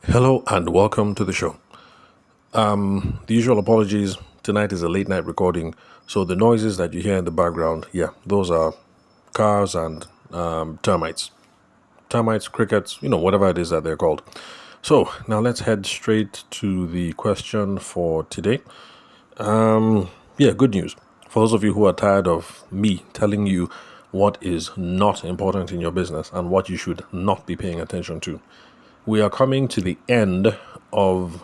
Hello and welcome to the show. The usual apologies. Tonight is a late night recording, so the noises that you hear in the background, yeah, those are cars and termites. Termites, crickets, whatever it is that they're called. So now let's head straight to the question for today. Yeah, good news. For those of you who are tired of me telling you what is not important in your business and what you should not be paying attention to, we are coming to the end of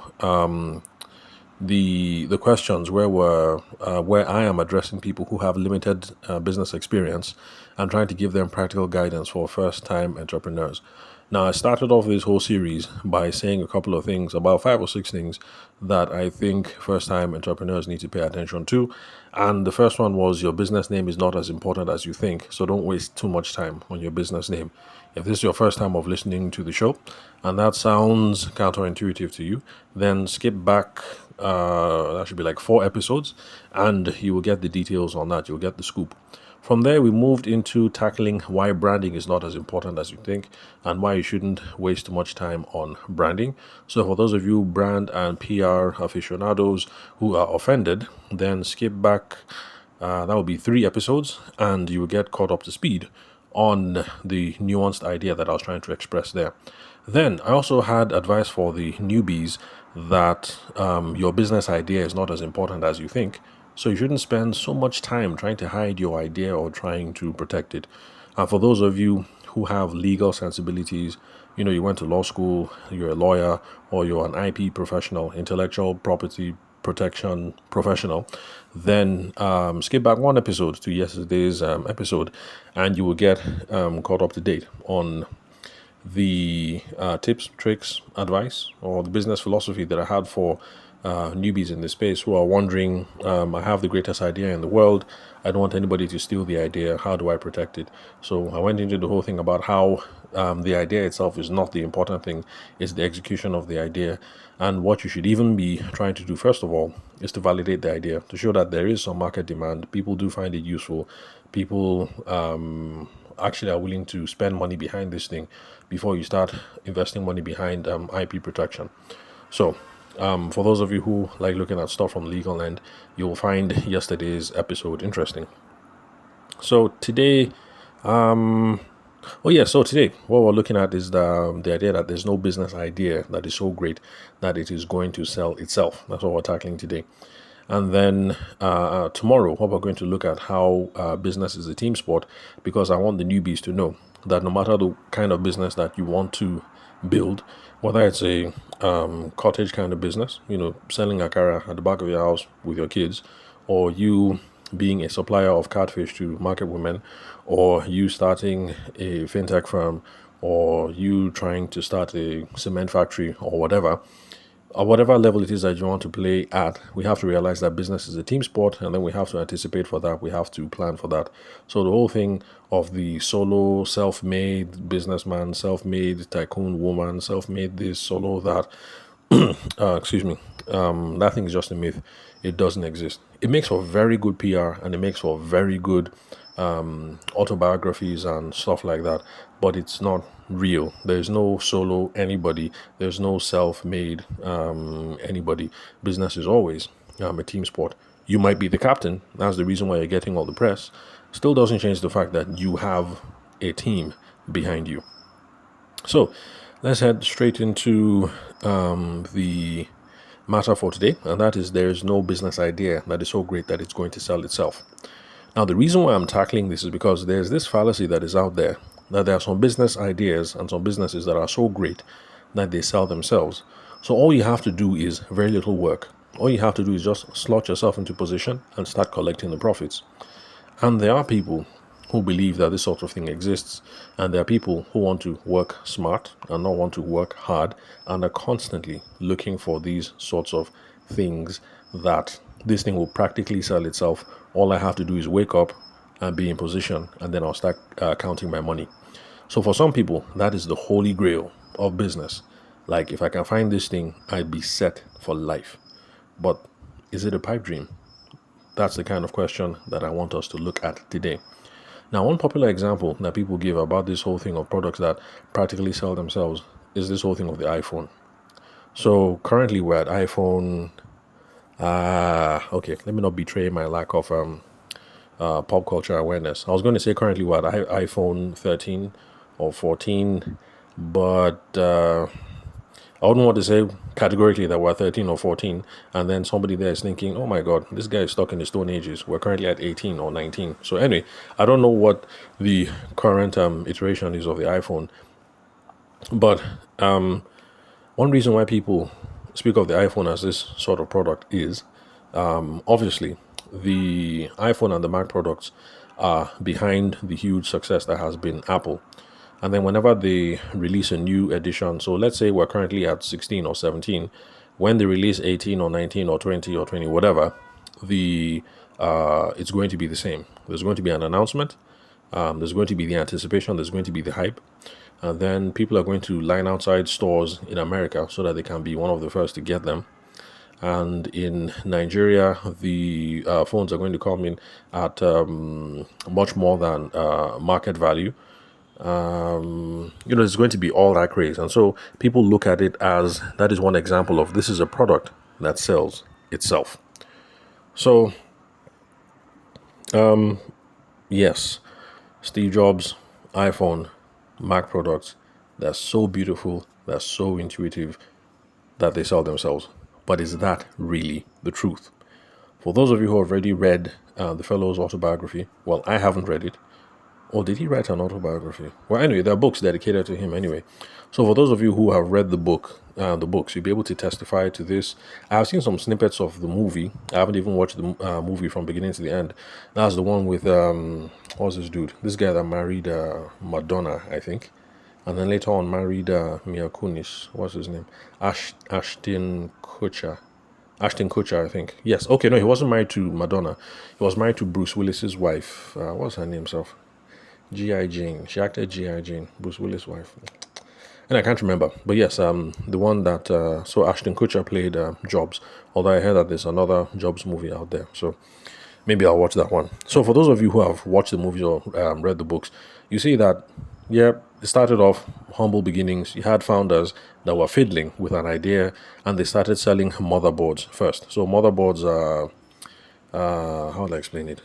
the questions where I am addressing people who have limited business experience and trying to give them practical guidance for first time entrepreneurs. Now, I started off this whole series by saying a couple of things, about five or six things that I think first time entrepreneurs need to pay attention to. And the first one was your business name is not as important as you think. So don't waste too much time on your business name. If this is your first time of listening to the show and that sounds counterintuitive to you, then skip back. That should be like 4 episodes, and you will get the details on that. You'll get the scoop. From there, we moved into tackling why branding is not as important as you think and why you shouldn't waste too much time on branding. So, for those of you brand and PR aficionados who are offended, then skip back. That will be 3 episodes, and you will get caught up to speed on the nuanced idea that I was trying to express there. Then I also had advice for the newbies that your business idea is not as important as you think. So you shouldn't spend so much time trying to hide your idea or trying to protect it. And for those of you who have legal sensibilities, you went to law school, you're a lawyer, or you're an IP professional, intellectual property protection professional, then skip back 1 episode to yesterday's episode, and you will get caught up to date on the tips, tricks, advice, or the business philosophy that I had for newbies in this space who are wondering, I have the greatest idea in the world. I don't want anybody to steal the idea. How do I protect it? So I went into the whole thing about how the idea itself is not the important thing, it's the execution of the idea. And what you should even be trying to do, first of all, is to validate the idea, to show that there is some market demand. People do find it useful. People actually are willing to spend money behind this thing before you start investing money behind IP protection. So, for those of you who like looking at stuff from legal end, you'll find yesterday's episode interesting. So today, so today what we're looking at is the idea that there's no business idea that is so great that it is going to sell itself. That's what we're tackling today. And then tomorrow, what we're going to look at how business is a team sport, because I want the newbies to know that no matter the kind of business that you want to build, whether it's a cottage kind of business, selling akara at the back of your house with your kids, or you being a supplier of catfish to market women, or you starting a fintech firm, or you trying to start a cement factory, or whatever, at whatever level it is that you want to play at, we have to realize that business is a team sport, and then we have to anticipate for that. We have to plan for that. So the whole thing of the solo, self-made businessman, self-made tycoon woman, self-made this, solo that, excuse me, that thing is just a myth. It doesn't exist. It makes for very good PR and it makes for very good autobiographies and stuff like that, but it's not real. There's no solo anybody, there's no self-made anybody. Business is always a team sport. You might be the captain, that's the reason why you're getting all the press. Still doesn't change the fact that you have a team behind you. So let's head straight into the matter for today, and that is there is no business idea that is so great that it's going to sell itself. Now, the reason why I'm tackling this is because there's this fallacy that is out there that there are some business ideas and some businesses that are so great that they sell themselves. So all you have to do is very little work. All you have to do is just slot yourself into position and start collecting the profits. And there are people who believe that this sort of thing exists, and there are people who want to work smart and not want to work hard and are constantly looking for these sorts of things that this thing will practically sell itself. All I have to do is wake up and be in position, and then I'll start counting my money. So for some people, that is the holy grail of business. Like, if I can find this thing, I'd be set for life. But is it a pipe dream? That's the kind of question that I want us to look at today. Now, one popular example that people give about this whole thing of products that practically sell themselves is this whole thing of the iPhone. So currently we're at iPhone. Okay, let me not betray my lack of pop culture awareness. I was going to say currently we're at iPhone 13 or 14, but I wouldn't want to say categorically that we're 13 or 14, and then somebody there is thinking, oh my God, this guy is stuck in the Stone Ages. We're currently at 18 or 19. So, anyway, I don't know what the current iteration is of the iPhone, but one reason why people speak of the iPhone as this sort of product is obviously the iPhone and the Mac products are behind the huge success that has been Apple. And then whenever they release a new edition, so let's say we're currently at 16 or 17, when they release 18 or 19 or 20 or 20, whatever, the it's going to be the same. There's going to be an announcement. There's going to be the anticipation. There's going to be the hype. And then people are going to line outside stores in America so that they can be one of the first to get them. And in Nigeria, the phones are going to come in at much more than market value. It's going to be all that craze. And so people look at it as that is one example of this is a product that sells itself. So, yes, Steve Jobs, iPhone, Mac products, they're so beautiful, they're so intuitive that they sell themselves. But is that really the truth? For those of you who have already read the fellow's autobiography, well, I haven't read it. Or did he write an autobiography? Well, anyway, there are books dedicated to him anyway. So for those of you who have read the books, you'll be able to testify to this. I've seen some snippets of the movie. I haven't even watched the movie from beginning to the end. That's the one with what's this dude? This guy that married Madonna, I think, and then later on married Mia Kunis. What's his name? Ashton Kutcher. Ashton Kutcher, I think. Yes. Okay. No, he wasn't married to Madonna. He was married to Bruce Willis's wife. What's her name, self? G.I. Jane. She acted G.I. Jane, Bruce Willis' wife. And I can't remember. But yes, the one that, so Ashton Kutcher played Jobs. Although I heard that there's another Jobs movie out there. So maybe I'll watch that one. So for those of you who have watched the movies or read the books, you see that, yeah, it started off humble beginnings. You had founders that were fiddling with an idea and they started selling motherboards first. So motherboards are, how do I explain it?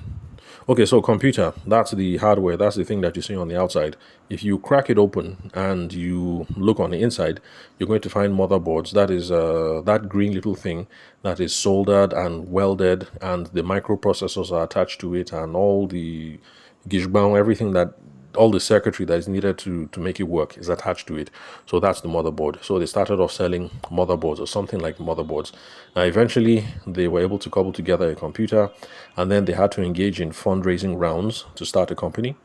Okay, so computer, that's the hardware, that's the thing that you see on the outside. If you crack it open and you look on the inside, you're going to find motherboards. That is that green little thing that is soldered and welded, and the microprocessors are attached to it, and all the gizbang, everything that all the circuitry that is needed to make it work is attached to it. So that's the motherboard. So they started off selling motherboards or something like motherboards. Now, eventually, they were able to cobble together a computer, and then they had to engage in fundraising rounds to start a company.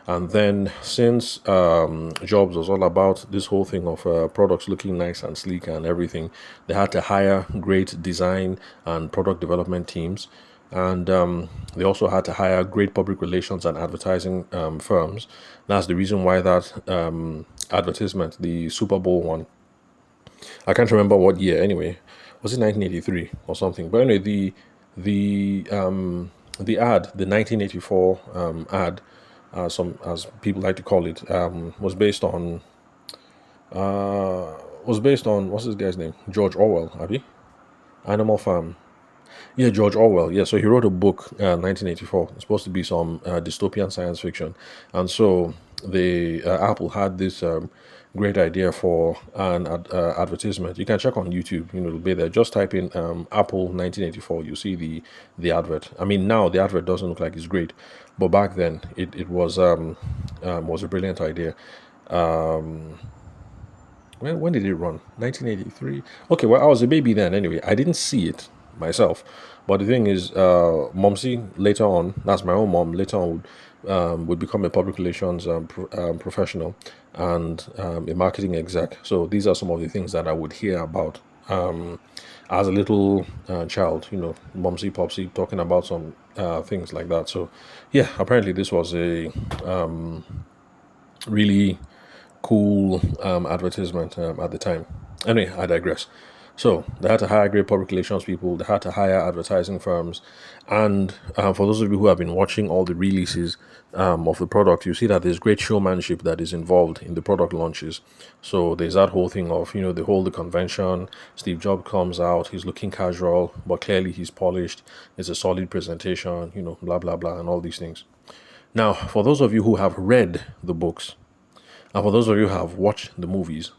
And then, since Jobs was all about this whole thing of products looking nice and sleek and everything, they had to hire great design and product development teams. And they also had to hire great public relations and advertising firms. That's the reason why that advertisement, the Super Bowl one, I can't remember what year anyway. Was it 1983 or something? But anyway, the ad, the 1984 ad, some as people like to call it, was based on what's this guy's name? George Orwell, Abby? Animal Farm. Yeah, George Orwell. Yeah, so he wrote a book, 1984. It's supposed to be some dystopian science fiction, and so the Apple had this great idea for an advertisement. You can check on YouTube. It'll be there. Just type in Apple 1984. You see the advert. I mean, now the advert doesn't look like it's great, but back then it was a brilliant idea. When did it run? 1983. Okay, well, I was a baby then anyway. I didn't see it myself. But the thing is, Momsy later on, that's my own mom, later on would become a public relations professional and a marketing exec. So these are some of the things that I would hear about as a little child, Momsy, Popsy talking about some things like that. So yeah, apparently this was a really cool advertisement at the time. Anyway, I digress. So they had to hire great public relations people. They had to hire advertising firms, and for those of you who have been watching all the releases of the product, you see that there's great showmanship that is involved in the product launches. So there's that whole thing of they hold the convention. Steve Jobs comes out. He's looking casual, but clearly he's polished. It's a solid presentation. Blah blah blah, and all these things. Now, for those of you who have read the books, and for those of you who have watched the movies,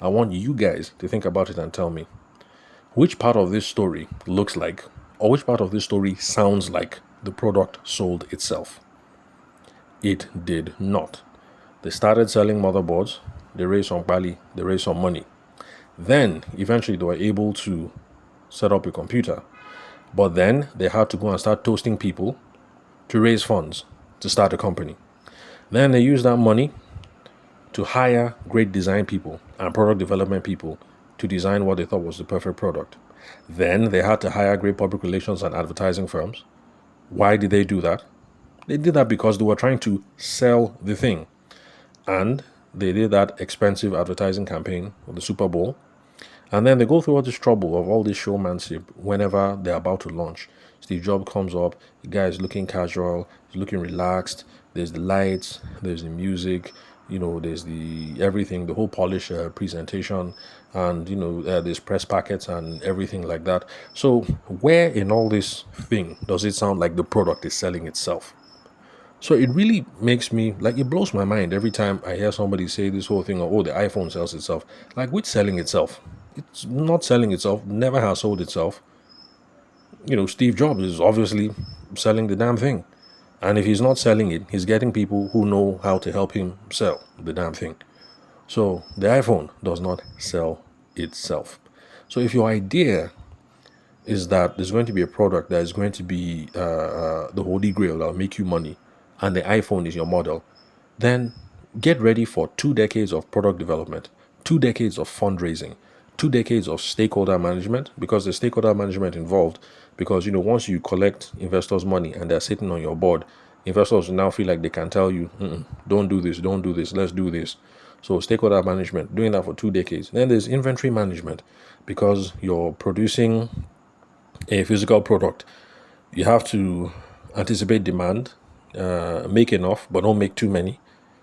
I want you guys to think about it and tell me which part of this story looks like, or which part of this story sounds like the product sold itself. It did not. They started selling motherboards, they raised some bali, they raised some money. Then, eventually, they were able to set up a computer. But then, they had to go and start toasting people to raise funds to start a company. Then, they used that money to hire great design people and product development people to design what they thought was the perfect product. Then they had to hire great public relations and advertising firms. Why did they do that? They did that because they were trying to sell the thing. And they did that expensive advertising campaign for the Super Bowl. And then they go through all this trouble of all this showmanship whenever they're about to launch. Steve Jobs comes up, the guy is looking casual, he's looking relaxed. There's the lights, there's the music, there's the everything, the whole polish presentation, and there's press packets and everything like that. So where in all this thing does it sound like the product is selling itself? So it really makes me like it blows my mind every time I hear somebody say this whole thing of, oh, the iPhone sells itself. Like, which selling itself? It's not selling itself, never has sold itself. Steve Jobs is obviously selling the damn thing. And if he's not selling it, he's getting people who know how to help him sell the damn thing. So the iPhone does not sell itself. So if your idea is that there's going to be a product that is going to be the holy grail that will make you money, and the iPhone is your model, then get ready for 2 decades of product development, 2 decades of fundraising, 2 decades of stakeholder management, because there's stakeholder management involved. Because once you collect investors' money and they're sitting on your board, investors now feel like they can tell you, don't do this, don't do this, let's do this. So stakeholder management, doing that for 2 decades. Then there's inventory management, because you're producing a physical product. You have to anticipate demand, make enough, but don't make too many.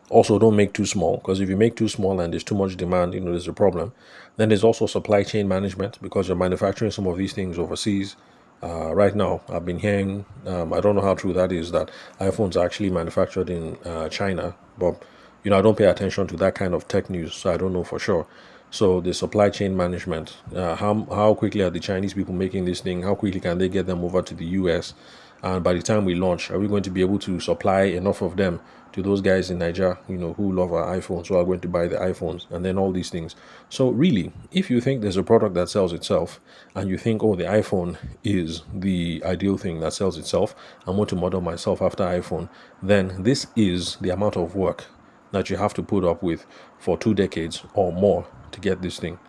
Also, don't make too small, because if you make too small and there's too much demand, there's a problem. Then there's also supply chain management, because you're manufacturing some of these things overseas. Right now, I've been hearing, I don't know how true that is, that iPhones are actually manufactured in China, but I don't pay attention to that kind of tech news, so I don't know for sure. So the supply chain management, how quickly are the Chinese people making this thing? How quickly can they get them over to the US? And by the time we launch, are we going to be able to supply enough of them to those guys in Nigeria, who love our iPhones, who are going to buy the iPhones, and then all these things. So really, if you think there's a product that sells itself, and you think, oh, the iPhone is the ideal thing that sells itself, I want to model myself after iPhone, then this is the amount of work that you have to put up with for 2 decades or more to get this thing.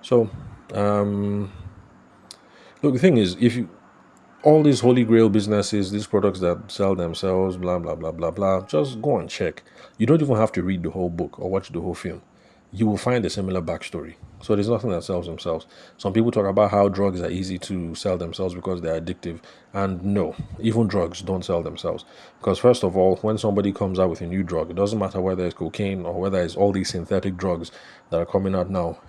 So, look, the thing is, if you all these holy grail businesses, these products that sell themselves, blah blah blah blah blah, just go and check. You don't even have to read the whole book or watch the whole film. You will find a similar backstory. So there's nothing that sells themselves. Some people talk about how drugs are easy to sell themselves because they're addictive. And no, even drugs don't sell themselves. Because first of all, when somebody comes out with a new drug, it doesn't matter whether it's cocaine or whether it's all these synthetic drugs that are coming out now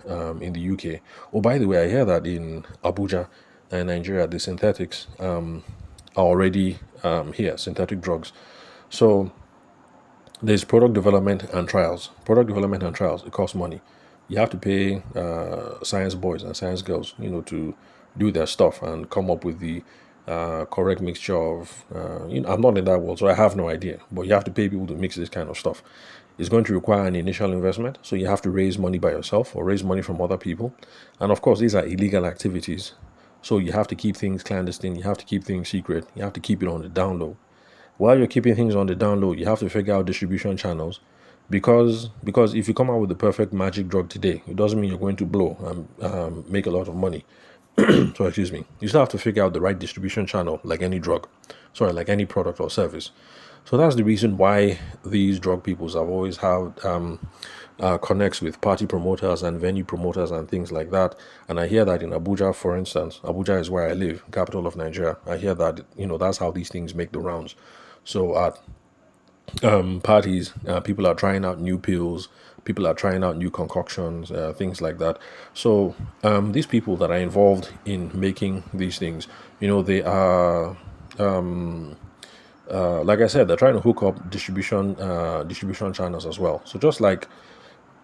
in the UK. Oh, by the way, I hear that in Abuja and Nigeria, the synthetics are already here, synthetic drugs. So there's product development and trials. Product development and trials, it costs money. You have to pay science boys and science girls, to do their stuff and come up with the correct mixture of, I'm not in that world, so I have no idea. But you have to pay people to mix this kind of stuff. It's going to require an initial investment, so you have to raise money by yourself or raise money from other people. And of course, these are illegal activities. So you have to keep things clandestine, you have to keep things secret, you have to keep it on the down low. While you're keeping things on the down low, you have to figure out distribution channels, because if you come out with the perfect magic drug today, it doesn't mean you're going to blow and make a lot of money. So excuse me, you still have to figure out the right distribution channel, like any drug, sorry, like any product or service. So that's the reason why these drug peoples have always had connects with party promoters and venue promoters and things like that. And I hear that in Abuja, for instance, Abuja is where I live, capital of Nigeria. I hear that, that's how these things make the rounds. So at parties, people are trying out new pills, people are trying out new concoctions, things like that. So these people that are involved in making these things, they are, like I said, they're trying to hook up distribution channels as well. So just like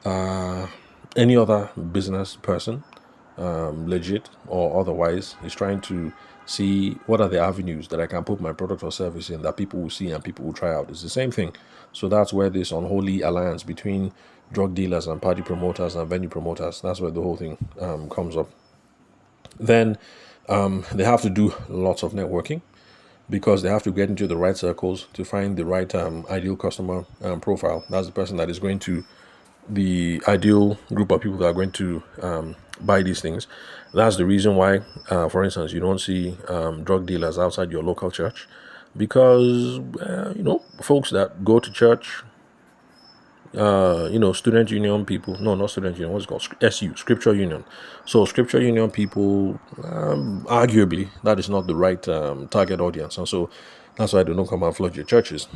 any other business person, legit or otherwise, is trying to see what are the avenues that I can put my product or service in that people will see and people will try out. It's the same thing. So that's where this unholy alliance between drug dealers and party promoters and venue promoters, that's where the whole thing comes up. Then they have to do lots of networking because they have to get into the right circles to find the right ideal customer profile. That's the person that is going to the ideal group of people that are going to buy these things. That's the reason why, for instance, you don't see drug dealers outside your local church because, folks that go to church, student union people, no, not student union, what's it called? SU, Scripture Union. So, Scripture Union people, arguably, that is not the right target audience. And so, that's why they don't come and flood your churches.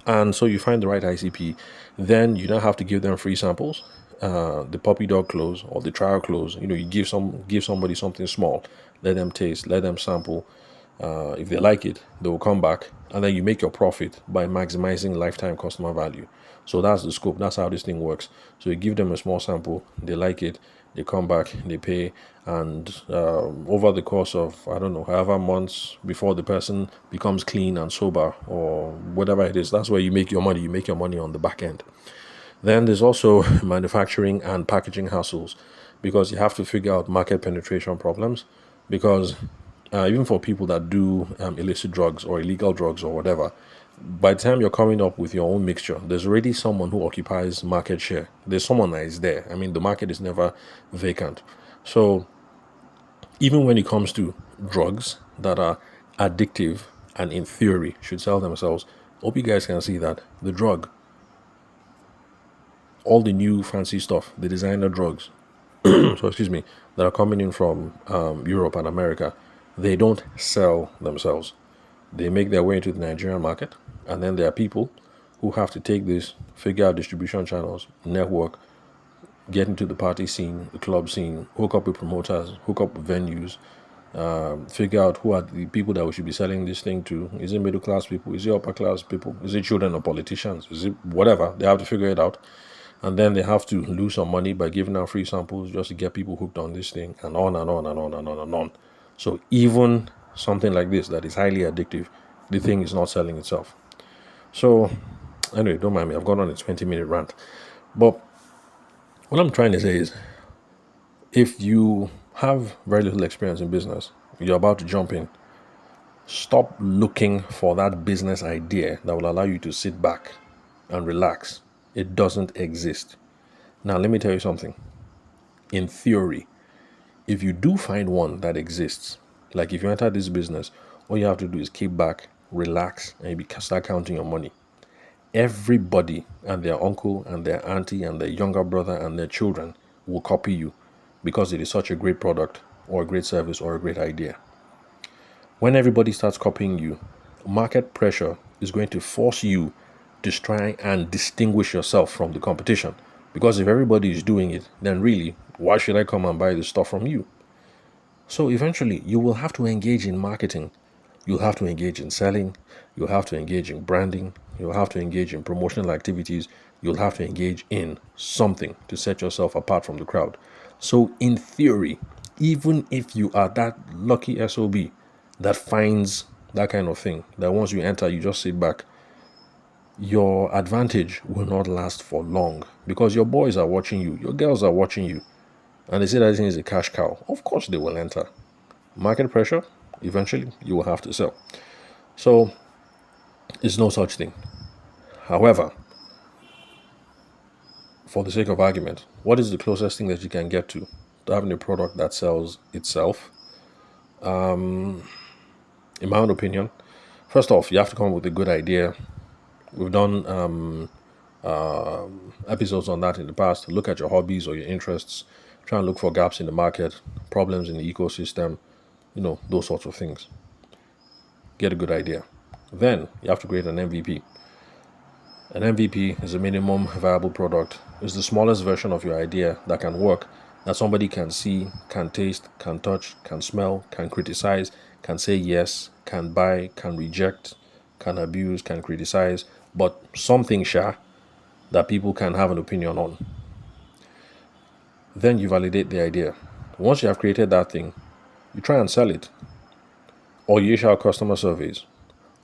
And so, you find the right ICP, then you don't have to give them free samples. The puppy dog clothes or the trial clothes, you give somebody something small, let them taste, let them sample. If they like it, they will come back, and then you make your profit by maximizing lifetime customer value. So that's the scope. That's how this thing works. So you give them a small sample, they like it, they come back, they pay, and over the course of I don't know, however months before the person becomes clean and sober or whatever it is, that's where you make your money. You make your money on the back end. Then there's also manufacturing and packaging hassles because you have to figure out market penetration problems. Because even for people that do illicit drugs or illegal drugs or whatever, by the time you're coming up with your own mixture, there's already someone who occupies market share. There's someone that is there. I mean, the market is never vacant. So even when it comes to drugs that are addictive and in theory should sell themselves, hope you guys can see that the drug, all the new fancy stuff, the designer drugs, so excuse me, that are coming in from Europe and America, they don't sell themselves. They make their way into the Nigerian market, and then there are people who have to take this, figure out distribution channels, network, get into the party scene, the club scene, hook up with promoters, hook up with venues, figure out who are the people that we should be selling this thing to. Is it middle class people? Is it upper class people? Is it children of politicians? Is it whatever? They have to figure it out. And then they have to lose some money by giving out free samples just to get people hooked on this thing, and on and on and on and on and on. So even something like this that is highly addictive, the thing is not selling itself. So anyway, don't mind me. I've gone on a 20-minute rant. But what I'm trying to say is if you have very little experience in business, you're about to jump in, stop looking for that business idea that will allow you to sit back and relax. It doesn't exist. Now, let me tell you something. In theory, if you do find one that exists, like if you enter this business, all you have to do is keep back, relax, and you start counting your money. Everybody and their uncle and their auntie and their younger brother and their children will copy you because it is such a great product or a great service or a great idea. When everybody starts copying you, market pressure is going to force you to try and distinguish yourself from the competition. Because if everybody is doing it, then really, why should I come and buy the stuff from you? So eventually, you will have to engage in marketing. You'll have to engage in selling. You'll have to engage in branding. You'll have to engage in promotional activities. You'll have to engage in something to set yourself apart from the crowd. So, in theory, even if you are that lucky SOB that finds that kind of thing, that once you enter, you just sit back, your advantage will not last for long because your boys are watching you, your girls are watching you, and they say that thing is a cash cow. Of course, they will enter. Market pressure, eventually, you will have to sell. So, it's no such thing. However, for the sake of argument, what is the closest thing that you can get to having a product that sells itself? In my own opinion, first off, you have to come up with a good idea. We've done episodes on that in the past. Look at your hobbies or your interests. Try and look for gaps in the market, problems in the ecosystem, those sorts of things. Get a good idea. Then you have to create an MVP. An MVP is a minimum viable product. It's the smallest version of your idea that can work, that somebody can see, can taste, can touch, can smell, can criticize, can say yes, can buy, can reject, can abuse, can criticize, but something that people can have an opinion on. Then you validate the idea. Once you have created that thing, you try and sell it, or you issue out customer surveys,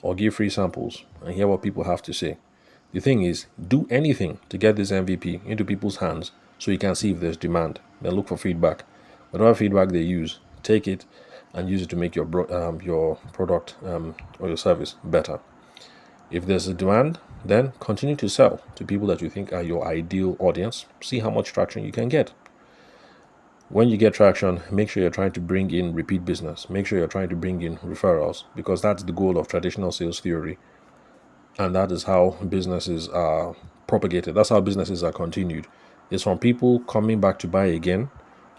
or give free samples and hear what people have to say. The thing is, do anything to get this MVP into people's hands so you can see if there's demand. Then look for feedback. Whatever feedback they use, take it and use it to make your product or your service better. If there's a demand, then continue to sell to people that you think are your ideal audience. See how much traction you can get. When you get traction, make sure you're trying to bring in repeat business. Make sure you're trying to bring in referrals, because that's the goal of traditional sales theory. And that is how businesses are propagated. That's how businesses are continued. It's from people coming back to buy again,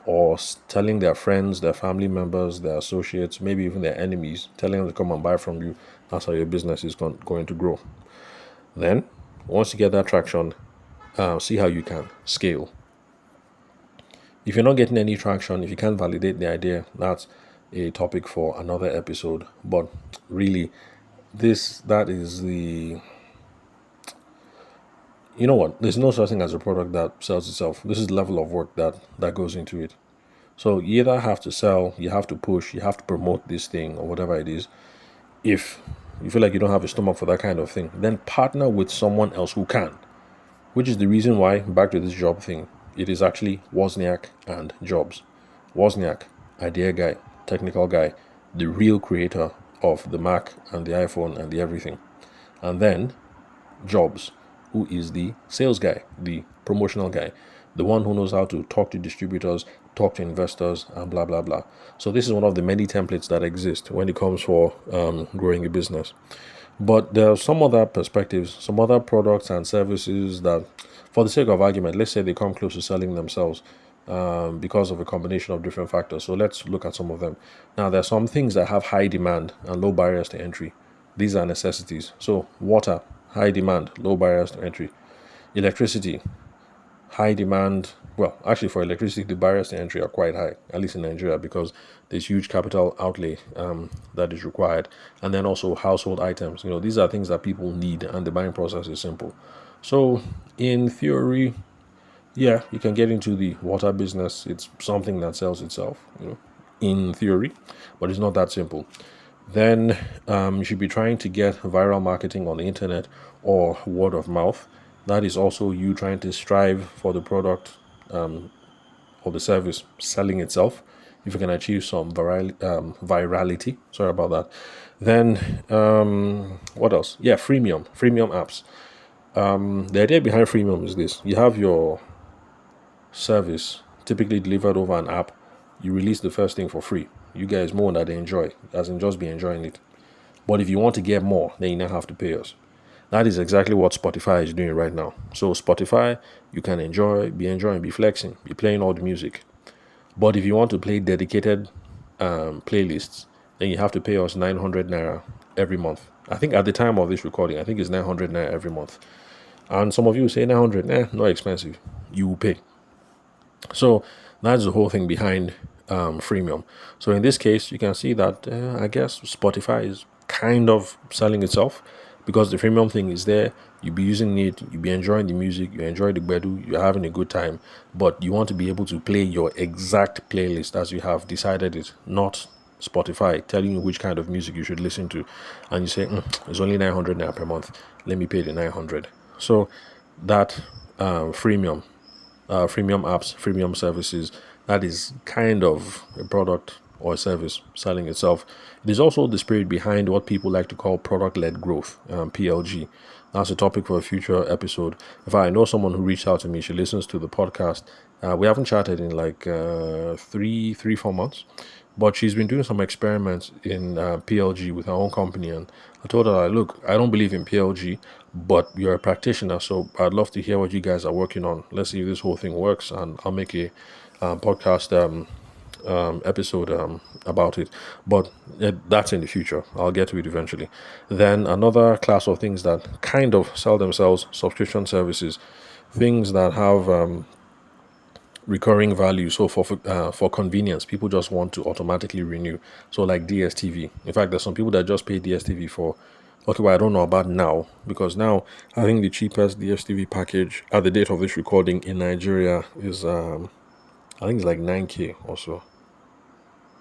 or telling their friends, their family members, their associates, maybe even their enemies, telling them to come and buy from you. That's how your business is going to grow. Then, once you get that traction, see how you can scale. If you're not getting any traction, if you can't validate the idea, that's a topic for another episode. But really, that is the, you know what? There's no such thing as a product that sells itself. This is the level of work that goes into it. So you either have to sell, you have to push, you have to promote this thing or whatever it is. If you feel like you don't have a stomach for that kind of thing, then partner with someone else who can. Which is the reason why, back to this job thing, it is actually Wozniak and Jobs. Wozniak, idea guy, technical guy, the real creator of the Mac and the iPhone and the everything. And then Jobs, who is the sales guy, the promotional guy, the one who knows how to talk to distributors, talk to investors, and blah, blah, blah. So this is one of the many templates that exist when it comes for growing a business. But there are some other perspectives, some other products and services that, for the sake of argument, let's say they come close to selling themselves because of a combination of different factors. So let's look at some of them. Now, there are some things that have high demand and low barriers to entry. These are necessities. So water, high demand, low barriers to entry. Electricity, high demand. Well, actually, for electricity, the barriers to entry are quite high, at least in Nigeria, because there's huge capital outlay that is required. And then also household items. These are things that people need, and the buying process is simple. So, in theory, yeah, you can get into the water business. It's something that sells itself, in theory, but it's not that simple. Then you should be trying to get viral marketing on the internet or word of mouth. That is also you trying to strive for the product or the service selling itself. If you can achieve some virality, sorry about that. Then what else? Yeah, freemium apps. The idea behind freemium is this: you have your service typically delivered over an app. You release the first thing for free. You guys more that they enjoy, as in just be enjoying it. But if you want to get more, then you now have to pay us. That is exactly what Spotify is doing right now. So Spotify, you can be enjoying, be flexing, be playing all the music. But if you want to play dedicated playlists, then you have to pay us 900 naira every month. I think at the time of this recording, I think it's 900 naira every month. And some of you say 900, not expensive. You will pay. So that's the whole thing behind freemium. So in this case, you can see that I guess Spotify is kind of selling itself, because the freemium thing is there. You be using it, you be enjoying the music, you enjoy the bedu, you're having a good time, but you want to be able to play your exact playlist as you have decided it, not Spotify telling you which kind of music you should listen to, and you say it's only 900 naira per month, let me pay the 900. So that freemium apps, freemium services, that is kind of a product or a service selling itself. It is also the spirit behind what people like to call product-led growth, PLG. That's a topic for a future episode. If I know someone who reached out to me, she listens to the podcast. We haven't chatted in like 4 months, But she's been doing some experiments in PLG with her own company, and I told her, like, look, I don't believe in PLG, but you're a practitioner, so I'd love to hear what you guys are working on. Let's see if this whole thing works, and I'll make a podcast episode about it. But that's in the future. I'll get to it eventually. Then another class of things that kind of sell themselves, subscription services, things that have recurring value. So for convenience, people just want to automatically renew. So like DSTV. In fact, there's some people that just pay DSTV for. Okay, well, I don't know about now, because now I think the cheapest DSTV package at the date of this recording in Nigeria is I think it's like 9K or so.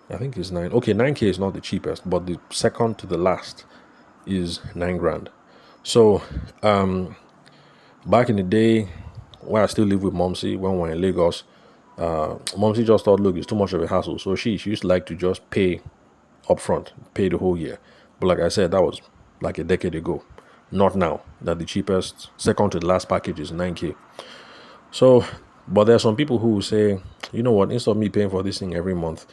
I think it's nine. Okay, 9K is not the cheapest, but the second to the last is 9 grand. So back in the day, when I still live with Momsy, when we were in Lagos, Momsy just thought, look, it's too much of a hassle. So she used to like to just pay upfront, pay the whole year. But like I said, that was like a decade ago. Not now, that the cheapest, second to the last package is 9K. So, but there are some people who will say, you know what, instead of me paying for this thing every month,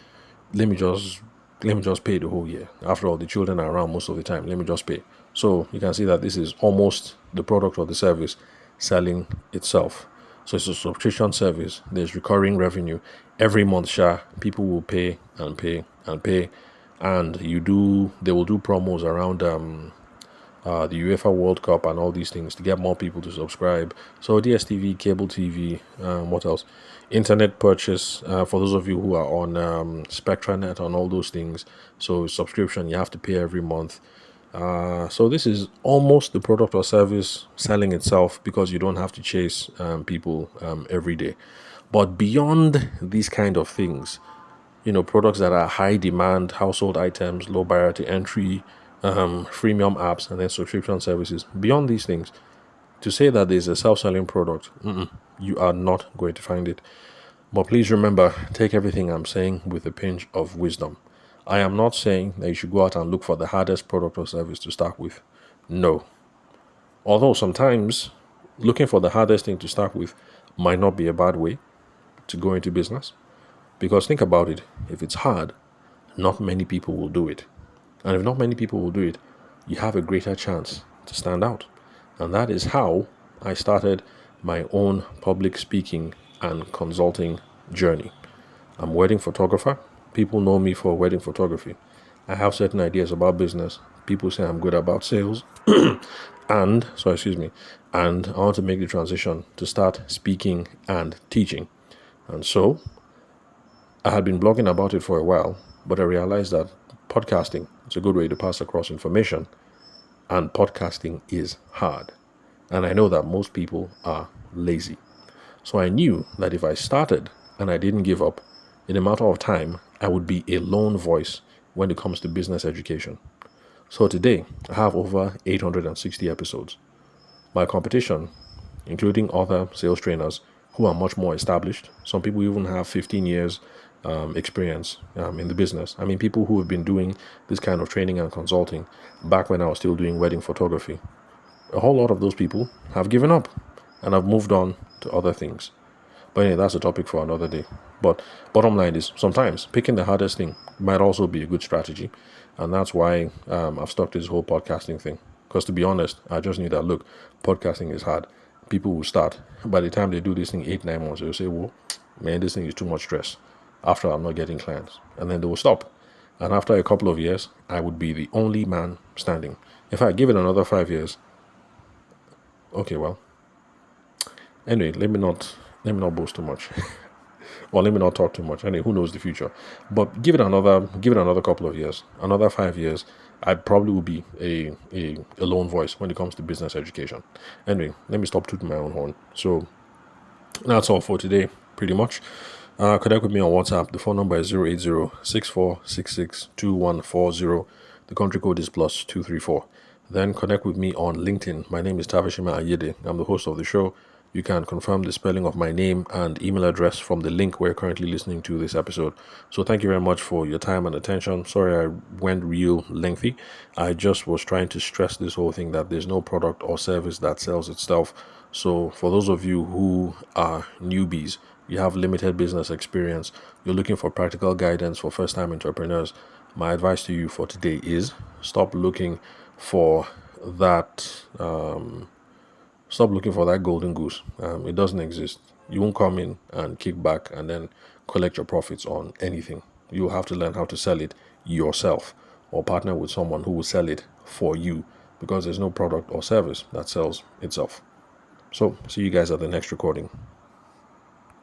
let me just pay the whole year. After all, the children are around most of the time. Let me just pay. So you can see that this is almost the product or the service selling itself. So it's a subscription service. There's recurring revenue every month. People will pay and pay and pay, and they will do promos around the UEFA World Cup and all these things to get more people to subscribe. So DSTV, cable TV, what else? Internet purchase for those of you who are on SpectraNet and all those things. So subscription, you have to pay every month. So this is almost the product or service selling itself, because you don't have to chase people every day. But beyond these kind of things, products that are high demand, household items, low barrier to entry, freemium apps, and then subscription services. Beyond these things, to say that there's a self-selling product, you are not going to find it. But please remember, take everything I'm saying with a pinch of wisdom. I am not saying that you should go out and look for the hardest product or service to start with. No. Although sometimes looking for the hardest thing to start with might not be a bad way to go into business. Because think about it, if it's hard, not many people will do it. And if not many people will do it, you have a greater chance to stand out. And that is how I started my own public speaking and consulting journey. I'm a wedding photographer. People know me for wedding photography. I have certain ideas about business. People say I'm good about sales. And I want to make the transition to start speaking and teaching. And so I had been blogging about it for a while, but I realized that podcasting is a good way to pass across information, and podcasting is hard. And I know that most people are lazy. So I knew that if I started and I didn't give up, in a matter of time, I would be a lone voice when it comes to business education. So today, I have over 860 episodes. My competition, including other sales trainers who are much more established, some people even have 15 years experience in the business. I mean, people who have been doing this kind of training and consulting back when I was still doing wedding photography. A whole lot of those people have given up and have moved on to other things. But anyway, that's a topic for another day. But bottom line is, sometimes picking the hardest thing might also be a good strategy. And that's why I've stuck to this whole podcasting thing. Because to be honest, I just knew that, look, podcasting is hard. People will start. By the time they do this thing 8-9 months, they'll say, well, man, this thing is too much stress. After I'm not getting clients. And then they will stop. And after a couple of years, I would be the only man standing. If I give it another 5 years, okay, well, anyway, let me not boast too much. Or let me not talk too much. Anyway, who knows the future? But give it another couple of years, another 5 years, I probably will be a lone voice when it comes to business education. Anyway, let me stop tooting my own horn. So that's all for today, pretty much. Connect with me on WhatsApp. The phone number is 080-6466-2140. The country code is +234. Then connect with me on LinkedIn. My name is Tavishima Ayede. I'm the host of the show. You can confirm the spelling of my name and email address from the link where you're currently listening to this episode. So thank you very much for your time and attention. Sorry I went real lengthy. I just was trying to stress this whole thing that there's no product or service that sells itself. So for those of you who are newbies, you have limited business experience, you're looking for practical guidance for first time entrepreneurs, my advice to you for today is stop looking for that. Stop looking for that golden goose. It doesn't exist. You won't come in and kick back and then collect your profits on anything. You'll have to learn how to sell it yourself or partner with someone who will sell it for you because there's no product or service that sells itself. So, see you guys at the next recording.